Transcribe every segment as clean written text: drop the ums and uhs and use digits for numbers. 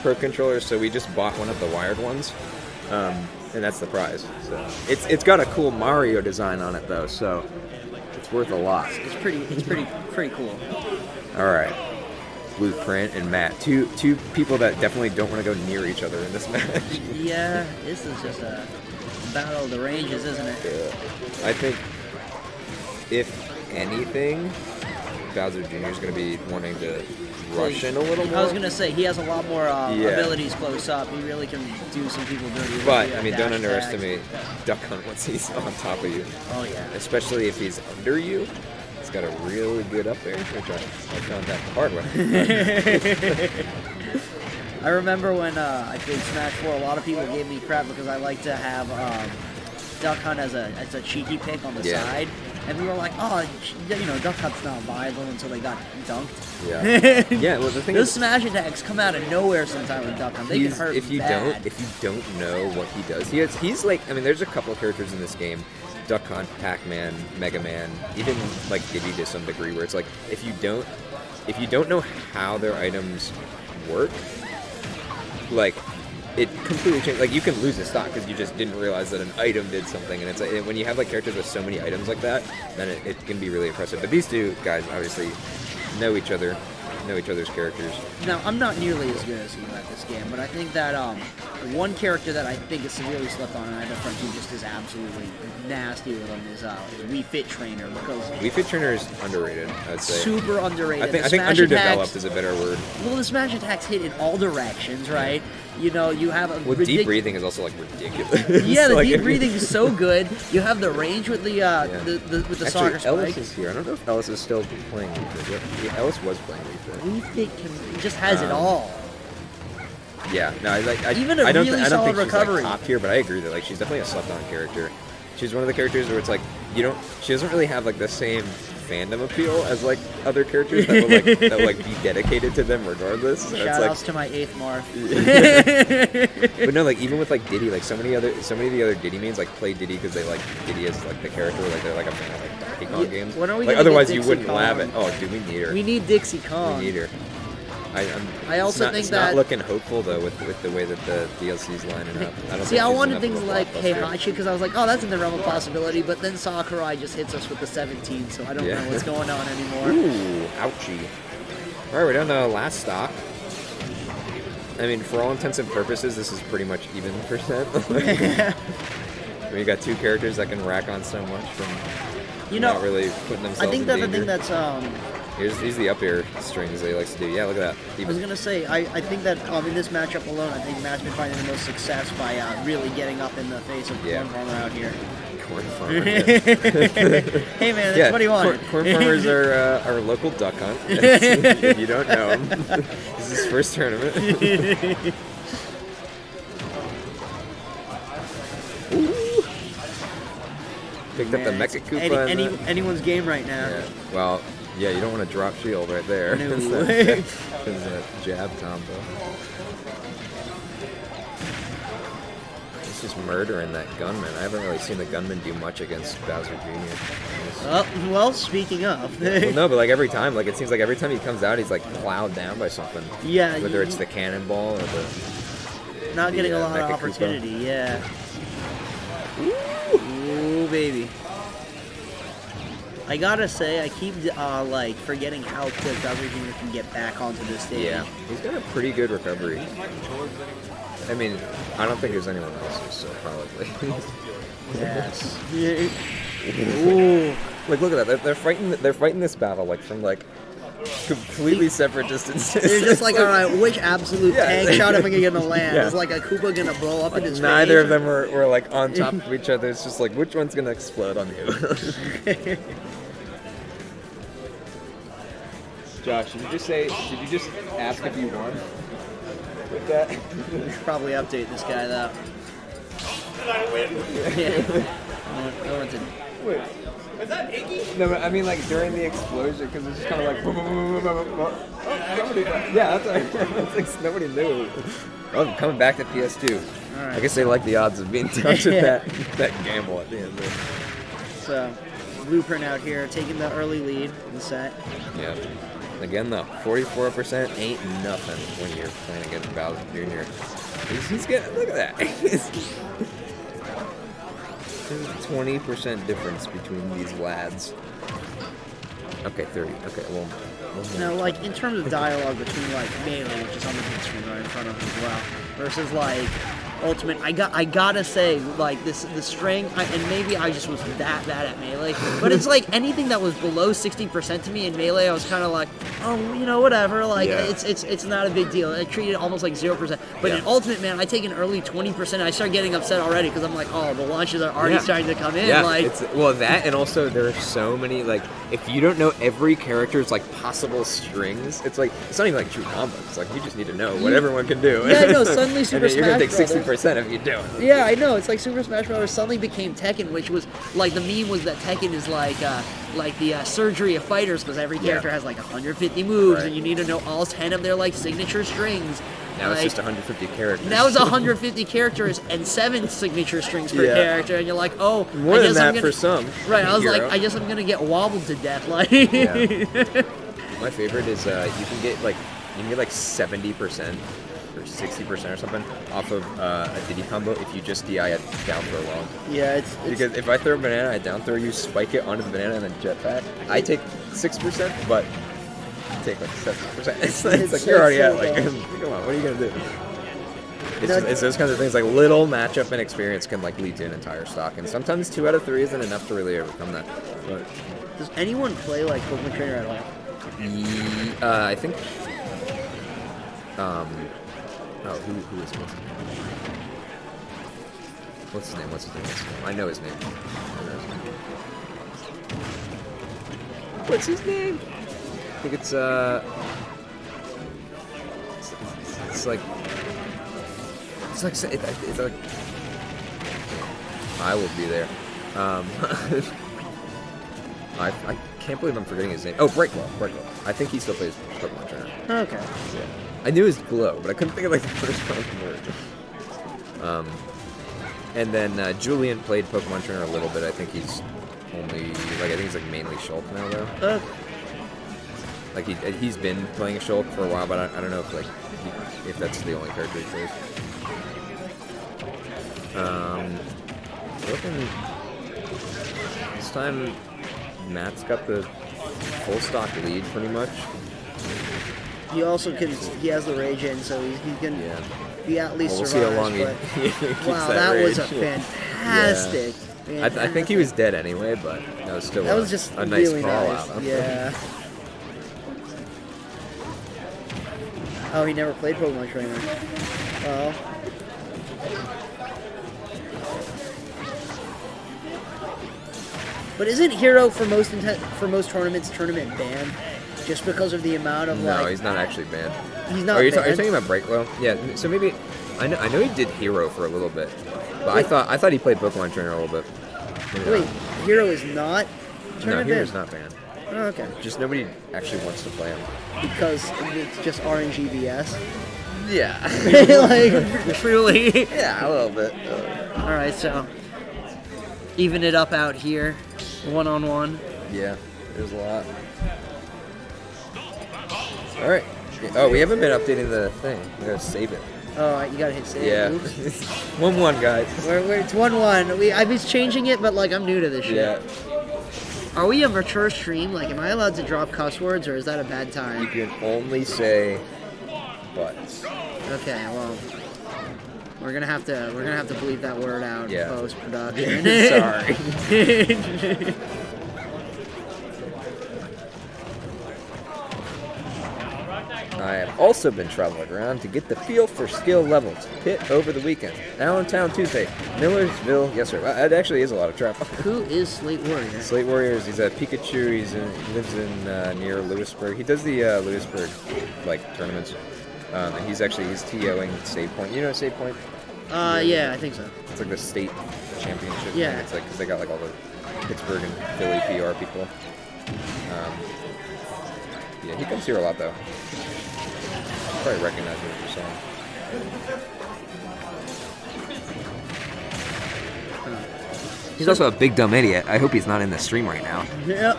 Pro controllers, so we just bought one of the wired ones, and that's the prize. So it's got a cool Mario design on it though, so it's worth a lot. It's pretty cool. All right, BluPrint and Matt, two people that definitely don't want to go near each other in this match. Yeah, this is just a battle of the ranges, isn't it? Yeah. I think if anything, Bowser Jr. is going to be wanting to rush in a little more. I was going to say, he has a lot more abilities close up. He really can do some people dirty. But, I mean, don't underestimate Duck Hunt once he's on top of you. Oh, yeah. Especially if he's under you. He's got a really good up air, which I found out the hard way. I remember when I played Smash 4, a lot of people gave me crap because I like to have Duck Hunt as a cheeky pick on the side. And we were like, oh, Duck Hunt's not viable until they got dunked. Yeah. Yeah, well, the thing Those is, smash attacks come out of nowhere sometimes with Duck Hunt. They can hurt if you bad. don't know what he does, he's like, I mean, there's a couple of characters in this game, Duck Hunt, Pac-Man, Mega Man, even like Diddy to some degree, where it's like, if you don't know how their items work, like, it completely changed. Like, you can lose a stock because you just didn't realize that an item did something. And it's like, when you have like characters with so many items like that, then it can be really impressive. But these two guys obviously know each other's characters. Now, I'm not nearly as good as you at this game, but I think that one character that I think is severely slept on, and I have a friend who just is absolutely nasty with him, is Wii Fit Trainer, because Wii Fit Trainer is underrated, I'd say. Super underrated. I think underdeveloped is a better word. Well, the smash attacks hit in all directions, right? You know, you have a deep breathing is also like ridiculous. Yeah, the deep breathing is so good. You have the range with the with the soccer spike. Ellis is here. I don't know if Ellis is still playing Wii Fit. Yeah, Ellis was playing Wii Fit. Wii Fit just has it all. Yeah, no, I don't think she's like top tier, but I agree that like she's definitely a slept-on character. She's one of the characters where it's like she doesn't really have like the same fandom appeal as like other characters that will like be dedicated to them regardless. Shout outs to my 8th Marth. But no, like even with like Diddy, like so many of the other Diddy mains like play Diddy because they like Diddy as like the character, like they're like a fan of like Donkey Kong games. When are we like gonna otherwise get you wouldn't Dixie laugh Kong? at. Oh, dude, we need her. We need Dixie Kong. We need her. I also think it's that not looking hopeful though with the way that the DLC's lining up. I wanted things like Heihachi because I was like, oh, that's in the realm of possibility. But then Sakurai just hits us with the 17, so I don't know what's going on anymore. Ooh, ouchie! All right, we're down to the last stock. I mean, for all intents and purposes, this is pretty much even %. We got two characters that can rack on so much from not really putting themselves. I think in that's danger. the thing that's Here's the up air strings that he likes to do. Yeah, look at that. I was gonna say, I think that in this matchup alone, I think Matt's been finding the most success by really getting up in the face of Corn Farmer out here. Corn Farmer. Hey man, that's what he wanted. Corn Farmer's our local duck hunt. If you don't know him, this is his first tournament. Ooh. Picked up the Mecha Koopa. Anyone's game right now. Yeah. Well. Yeah, you don't want to drop shield right there. No. It's a jab combo. He's just murdering that gunman. I haven't really seen the gunman do much against Bowser Jr. Well, speaking of. Well, no, but like every time, like it seems like every time he comes out, he's like plowed down by something. Yeah. Whether it's the cannonball or not getting a lot of Mecha opportunity. Koopa. Yeah. Ooh, baby. I gotta say, I keep like forgetting how quick Bowser Jr. can get back onto this stage. Yeah, he's got a pretty good recovery. I mean, I don't think there's anyone else, so probably. Yes. Ooh. Like, look at that. They're fighting this battle like from like completely separate distances. They're just like, all right, which absolute tank shot am I gonna land? Is like a Koopa gonna blow up in his face? Neither of them were like on top of each other. It's just like, which one's gonna explode on you? Josh, did you just ask if you won with that? We should probably update this guy though. Did I win? Wait. Was that Iggy? No, but I mean like during the explosion, because it's just kind of like boom, boom, boom, boom, boom, boom. Oh, somebody, yeah, that's like nobody knew. Oh, I'm coming back to PS2. All right. I guess they like the odds of being touched with that gamble at the end there. So, BluPrint out here taking the early lead in the set. Yeah. Again, though, 44% ain't nothing when you're playing against Bowser Jr. He's getting, look at that. 20% difference between these lads. Okay, 30. Okay, well. Now, like, in terms of dialogue between, like, Melee, which is on the big screen right in front of me as well, versus, like, Ultimate, I gotta say, like, the string, and maybe I just was that bad at Melee, but it's like anything that was below 60% to me in Melee, I was kind of like, oh, you know, whatever, like, it's not a big deal. I treated it almost like 0%. But in Ultimate, man, I take an early 20%, I start getting upset already, because I'm like, oh, the launches are already starting to come in. Yeah, like, well, that, and also there are so many, like, if you don't know every character's, like, possible strings, it's like, it's not even like true combo. It's like, you just need to know what everyone can do. Yeah, no, suddenly Super and you're gonna Smash take Brothers. 60% if you do it. Yeah, I know. It's like Super Smash Bros. Suddenly became Tekken, which was like the meme was that Tekken is like the surgery of fighters because every character has like 150 moves and you need to know all 10 of their like signature strings. Now like, it's just 150 characters. Now it's 150 characters and 7 signature strings per character, and you're like, oh, more than that for some. Right, I was hero. like, I guess I'm gonna get wobbled to death. Like, My favorite is you can get like 70%. Or 60% or something off of a Diddy combo if you just DI a down throw well. Yeah, it's because if I throw a banana, I down throw you, spike it onto the banana, and then jetpack. I take 6%, but you take like 7%. It's like you're already at like, come on, what are you gonna do? It's those kinds of things like little matchup and experience can like lead to an entire stock, and sometimes 2 out of 3 isn't enough to really overcome that. But does anyone play like Pokemon Trainer at all? I think. Oh, who is it? What's his name? I know his name. What's his name? I think it's like I will be there. I can't believe I'm forgetting his name. Oh, Breakwell. I think he still plays Pokemon Trainer. Okay. Yeah. I knew his Glow, but I couldn't think of like the first word. And then Julian played Pokemon Trainer a little bit. I think he's only I think he's like mainly Shulk now though. Like he's been playing Shulk for a while, but I don't know if if that's the only character he plays. Looking this time, Matt's got the full stock lead pretty much. He also can. He has the rage in, so he can be at least We'll see how long survives. he keeps Wow, that that was a rage. fantastic. I think he was dead anyway, but that was still That was just a nice really call nice. out. Yeah. Oh, he never played Pokemon Trainer. Well. But isn't Hero for most tournaments tournament banned? Just because of the amount of No, he's not actually banned. He's not Are you banned. talking about Breakwell? Yeah. So maybe I know he did Hero for a little bit, but I thought he played Pokemon Trainer a little bit. Maybe Wait, not. Hero is not No, tournament Hero's banned? not banned. Oh, okay. Just nobody actually wants to play him. Because it's just RNGBS. Yeah. Like, truly. Yeah, a little bit. Alright, so even it up out here, 1-on-1. Yeah, there's a lot. All right. Oh, we haven't been updating the thing. We gotta save it. Oh, you gotta hit save. Yeah. Oops. 1-1, guys. It's 1-1. I was changing it, but like I'm new to this shit. Yeah. Are we a mature stream? Like, am I allowed to drop cuss words, or is that a bad You time? can only say butts. Okay, well, we're gonna have to bleep that word out Yeah. post production. Sorry. I have also been traveling around to get the feel for skill levels. Pit over the weekend. Allentown Tuesday. Millersville. Yes, sir. It actually is a lot of travel. Who is Slate Warrior? Slate Warriors. He's a Pikachu. He lives in near Lewisburg. He does the Lewisburg tournaments. And he's TOing Save Point. You know Save Point? Yeah, I think so. It's like the state championship. Yeah. Thing. It's like because they got like all the Pittsburgh and Philly PR people. Yeah, he comes here a lot though. You probably recognize what you're saying. He's also a big dumb idiot. I hope he's not in the stream right now. Yep.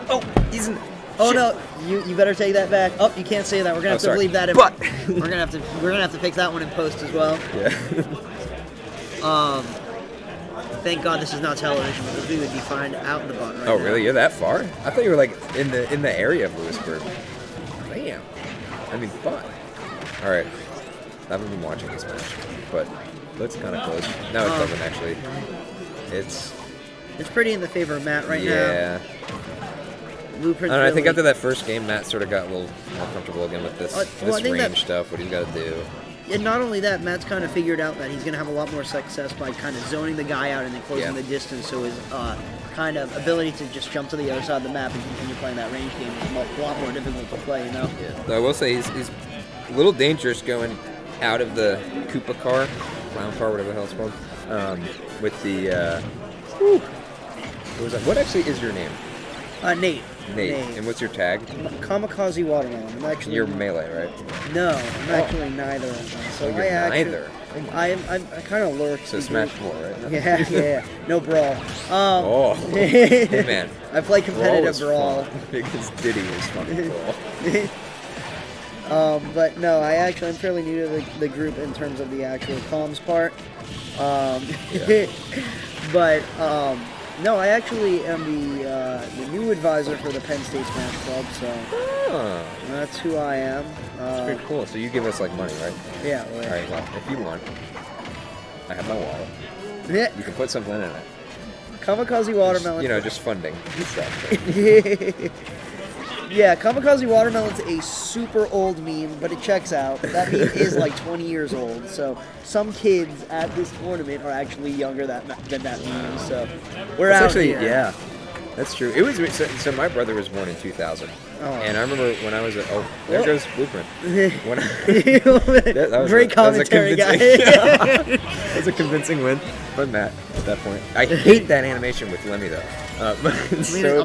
Oh, he's in. Oh no, you better take that back. Oh, you can't say that. We're gonna have to sorry. leave that in. But we're gonna have to fix that one in post as well. yeah. Thank God this is not television because we would be fine out in the butt right Oh now. really? You're that far? I thought you were like in the area of Lewisburg. Damn. I mean, but. All right. I haven't been watching this match, but looks kind of close. No, it doesn't actually. It's pretty in the favor of Matt right now. yeah. BluPrint. I think after that first game, Matt sort of got a little more comfortable again with this, I think range stuff, what he's got to do. And not only that, Matt's kind of figured out that he's going to have a lot more success by kind of zoning the guy out and then closing the distance, so his kind of ability to just jump to the other side of the map and continue playing that range game is a lot more difficult to play, you know? Yeah. Though I will say he's a little dangerous going out of the Koopa car, clown car, whatever the hell it's called, with the, what was that? What actually is your name? Nate. Nate. And what's your tag? Kamikaze Watermelon. I'm actually... You're melee, right? No, I'm actually neither of them. So you're neither? Oh my I kind of lurk. So Smash 4, right? Yeah. No brawl. Hey man. I play competitive brawl. Because Diddy is fucking cool. But no, I'm fairly new to the group in terms of the actual comms part. But no, I actually am the new advisor for the Penn State Smash Club, so that's who I am. That's pretty cool. So you give us like money, right? Yeah. All right. Well, if you want, I have my wallet. Yeah. You can put something in it. Kamikaze Watermelon. Just funding stuff. Yeah, Kamikaze Watermelon's a super old meme, but it checks out. That meme is like 20 years old, so some kids at this tournament are actually younger than that meme, so we're That's out actually, here. yeah, that's true. It was so my brother was born in 2000, and I remember when I was there goes BluPrint. When that was Great commentary, guy. That was a convincing win by Matt at that point. I hate that animation with Lemmy though. So